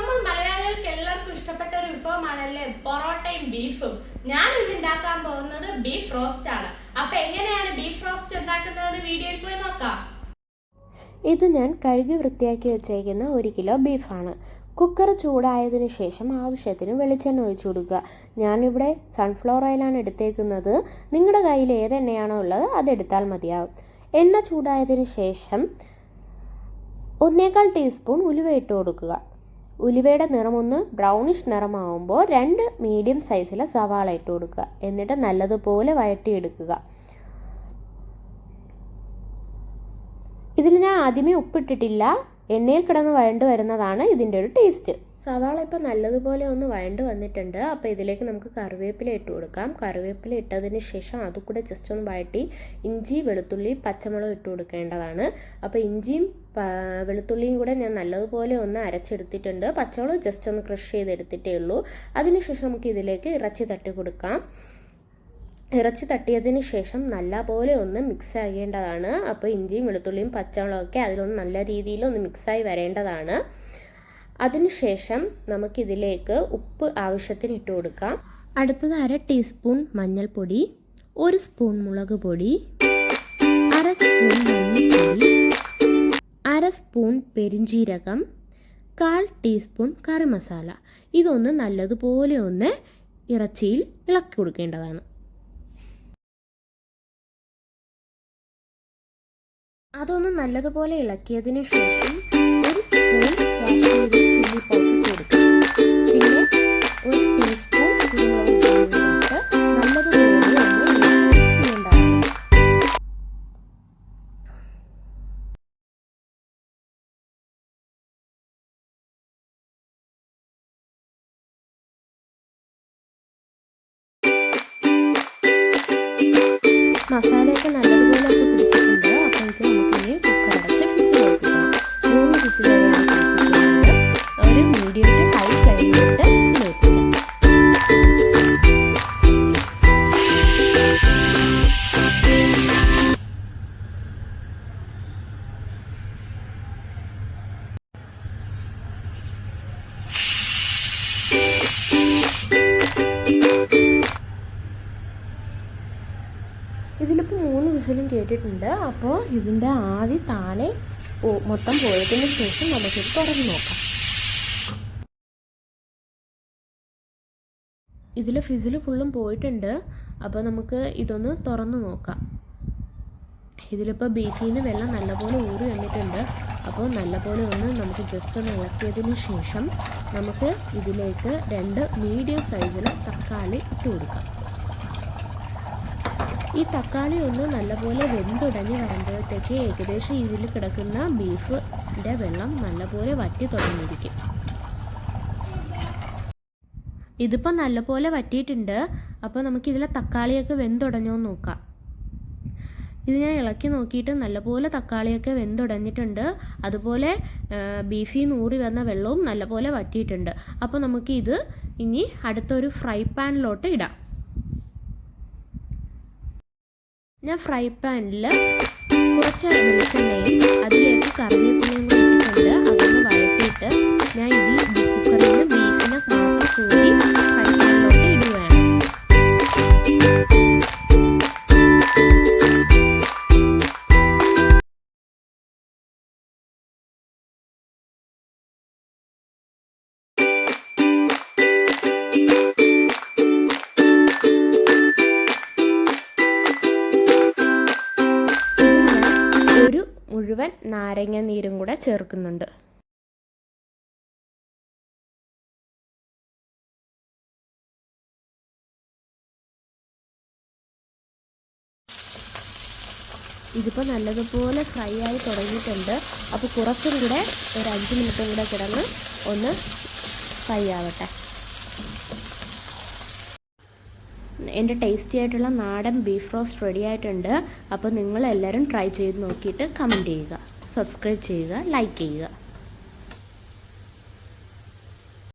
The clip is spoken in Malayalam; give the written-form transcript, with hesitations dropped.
നമ്മൾ മലയാളികൾക്ക് എല്ലാവർക്കും ഇഷ്ടപ്പെട്ട ഒരു വിഭവമാണല്ലേ പൊറോട്ടയും ബീഫും. ഞാൻ ഇന്ന് ഉണ്ടാക്കാൻ പോകുന്നത് ബീഫ് റോസ്റ്റ് ആണ്. അപ്പൊ എങ്ങനെയാണ് ബീഫ് റോസ്റ്റ് ഉണ്ടാക്കുന്നത് വീഡിയോയിൽ പോയി നോക്കാം. ഇത് ഞാൻ കഴുകി വൃത്തിയാക്കി വെച്ചേക്കുന്ന 1 കിലോ ബീഫാണ്. കുക്കർ ചൂടായതിനു ശേഷം ആവശ്യത്തിന് വെളിച്ചെണ്ണ ഒഴിച്ചു കൊടുക്കുക. ഞാനിവിടെ സൺഫ്ലവർ ഓയിലാണ് എടുത്തേക്കുന്നത്. നിങ്ങളുടെ കയ്യിൽ ഏത് എണ്ണയാണോ ഉള്ളത് അതെടുത്താൽ മതിയാവും. എണ്ണ ചൂടായതിനു ശേഷം 1/4 ടീസ്പൂൺ ഉലുവ ഇട്ട് കൊടുക്കുക. ഉലുവയുടെ നിറമൊന്ന് ബ്രൗണിഷ് നിറമാവുമ്പോൾ 2 മീഡിയം സൈസിലെ സവാള ഇട്ട് കൊടുക്കുക. എന്നിട്ട് നല്ലതുപോലെ വഴറ്റിയെടുക്കുക. ഇതിൽ ഞാൻ ആദ്യമേ ഉപ്പിട്ടിട്ടില്ല. എണ്ണയിൽ കിടന്ന് വഴണ്ട് വരുന്നതാണ് ഇതിൻ്റെ ഒരു ടേസ്റ്റ്. സവാള ഇപ്പോൾ നല്ലതുപോലെ ഒന്ന് വഴണ്ട് വന്നിട്ടുണ്ട്. അപ്പോൾ ഇതിലേക്ക് നമുക്ക് കറിവേപ്പില ഇട്ട് കൊടുക്കാം. കറിവേപ്പില ഇട്ടതിന് ശേഷം അതുകൂടെ ജസ്റ്റ് ഒന്ന് വഴറ്റി ഇഞ്ചി, വെളുത്തുള്ളി, പച്ചമുളക് ഇട്ട് കൊടുക്കേണ്ടതാണ്. അപ്പോൾ ഇഞ്ചിയും വെളുത്തുള്ളിയും കൂടെ ഞാൻ നല്ലതുപോലെ ഒന്ന് അരച്ചെടുത്തിട്ടുണ്ട്. പച്ചമുളക് ജസ്റ്റ് ഒന്ന് ക്രഷ് ചെയ്തെടുത്തിട്ടേ ഉള്ളൂ. അതിനുശേഷം നമുക്ക് ഇതിലേക്ക് ഇറച്ചി തട്ടി കൊടുക്കാം. ഇറച്ചി തട്ടിയതിന് ശേഷം നല്ലപോലെ ഒന്ന് മിക്സ് ആകേണ്ടതാണ്. അപ്പോൾ ഇഞ്ചിയും വെളുത്തുള്ളിയും പച്ചമുളകൊക്കെ അതിലൊന്ന് നല്ല രീതിയിൽ ഒന്ന് മിക്സായി വരേണ്ടതാണ്. അതിനുശേഷം നമുക്കിതിലേക്ക് ഉപ്പ് ആവശ്യത്തിന് ഇട്ട് കൊടുക്കാം. അടുത്തത് 1/2 ടീസ്പൂൺ മഞ്ഞൾപ്പൊടി, 1 സ്പൂൺ മുളക് പൊടി, 1/2 സ്പൂൺ മല്ലിപ്പൊടി, 1/2 സ്പൂൺ പെരിഞ്ജീരകം, 1/4 ടീസ്പൂൺ കറി മസാല. ഇതൊന്ന് നല്ലതുപോലെ ഒന്ന് ഇറച്ചിയിൽ ഇളക്കി കൊടുക്കേണ്ടതാണ്. അതൊന്ന് നല്ലതുപോലെ ഇളക്കിയതിന് ശേഷം 1 സ്പൂൺ കാശ്മീരി ചില്ലി പൗഡർ കൊടുക്കുക. പിന്നെ 1 ടീസ്പൂൺ കുരുമുളക് പൊടി ഇട്ട് നല്ലതുപോലെ ഒന്ന് മിക്സ് ചെയ്യേണ്ടതാണ്. മസാലയൊക്കെ നല്ലതുപോലെ ഒക്കെ പിടിച്ചിട്ടുണ്ട്. അപ്പോഴേക്കും നമുക്കിനി കുക്കർ അടച്ച് വിസിൽ വെക്കണം. 3 വിസിൽ വരെയാണ് കേൾപ്പിക്കുന്നത്. ഒരു മീഡിയം ടു ഹൈ ഫ്ലെയിമിലിട്ട് വിസിൽ വെക്കണം. ഇതിലിപ്പോൾ 3 വിസിലും കേട്ടിട്ടുണ്ട്. അപ്പോൾ ഇതിൻ്റെ ആവി താഴെ മൊത്തം പോയതിന് ശേഷം നമുക്കിത് തുറന്ന് നോക്കാം. ഇതിൽ ഫിസിൽ ഫുള്ളും പോയിട്ടുണ്ട്. അപ്പോൾ നമുക്ക് ഇതൊന്ന് തുറന്ന് നോക്കാം. ഇതിലിപ്പോൾ ബീഫിൽ നിന്ന് വെള്ളം നല്ലപോലെ ഊറി വന്നിട്ടുണ്ട്. അപ്പോൾ നല്ലപോലെ ഒന്ന് നമുക്ക് ജസ്റ്റ് ഒന്ന് ഇളക്കിയതിന് ശേഷം നമുക്ക് ഇതിലേക്ക് 2 മീഡിയം സൈസിൽ തക്കാളി ഇട്ട് കൊടുക്കാം. ഈ തക്കാളി ഒന്ന് നല്ലപോലെ വെന്തുടഞ്ഞ് വരുമ്പോഴത്തേക്ക് ഏകദേശം ഇതിൽ കിടക്കുന്ന ബീഫിൻ്റെ വെള്ളം നല്ലപോലെ വറ്റി തുടങ്ങിയിരിക്കും. ഇതിപ്പോൾ നല്ലപോലെ വറ്റിയിട്ടുണ്ട്. അപ്പോൾ നമുക്കിതിലെ തക്കാളിയൊക്കെ വെന്തുടഞ്ഞോ നോക്കാം. ഇത് ഞാൻ ഇളക്കി നോക്കിയിട്ട് നല്ലപോലെ തക്കാളിയൊക്കെ വെന്തുടഞ്ഞിട്ടുണ്ട്. അതുപോലെ ബീഫിൽ നിന്ന് ഊറി വന്ന വെള്ളവും നല്ലപോലെ വറ്റിയിട്ടുണ്ട്. അപ്പോൾ നമുക്കിത് ഇനി അടുത്തൊരു ഫ്രൈ പാനിലോട്ട് ഇടാം. ഞാൻ ഫ്രൈ പാനിൽ കുറച്ച് വെളിച്ചെണ്ണയും അതിലേക്ക് കറിവേപ്പിലയും കൂടി ഇട്ടിട്ടുണ്ട്. അതൊന്ന് വഴറ്റിയിട്ട് ഞാൻ ഈ കുക്കറിൽ നിന്ന് ബീഫിനെ മാത്രം കൂടി ഫ്രൈ പാനിലോട്ട് ഇടുകയാണ്. മുഴുവൻ നാരങ്ങ നീരും കൂടെ ചേർക്കുന്നുണ്ട്. ഇതിപ്പോൾ നല്ലതുപോലെ ഫ്രൈ ആയി തുടങ്ങിയിട്ടുണ്ട്. അപ്പോൾ കുറച്ചും കൂടെ ഒരു 5 മിനിറ്റും കൂടെ കിടന്ന് ഒന്ന് ഫ്രൈ ആവട്ടെ. എൻ്റെ ടേസ്റ്റി ആയിട്ടുള്ള നാടൻ ബീഫ് റോസ്റ്റ് റെഡി ആയിട്ടുണ്ട്. അപ്പോൾ നിങ്ങളെല്ലാവരും ട്രൈ ചെയ്ത് നോക്കിയിട്ട് കമൻറ്റ് ചെയ്യുക, സബ്സ്ക്രൈബ് ചെയ്യുക, ലൈക്ക് ചെയ്യുക.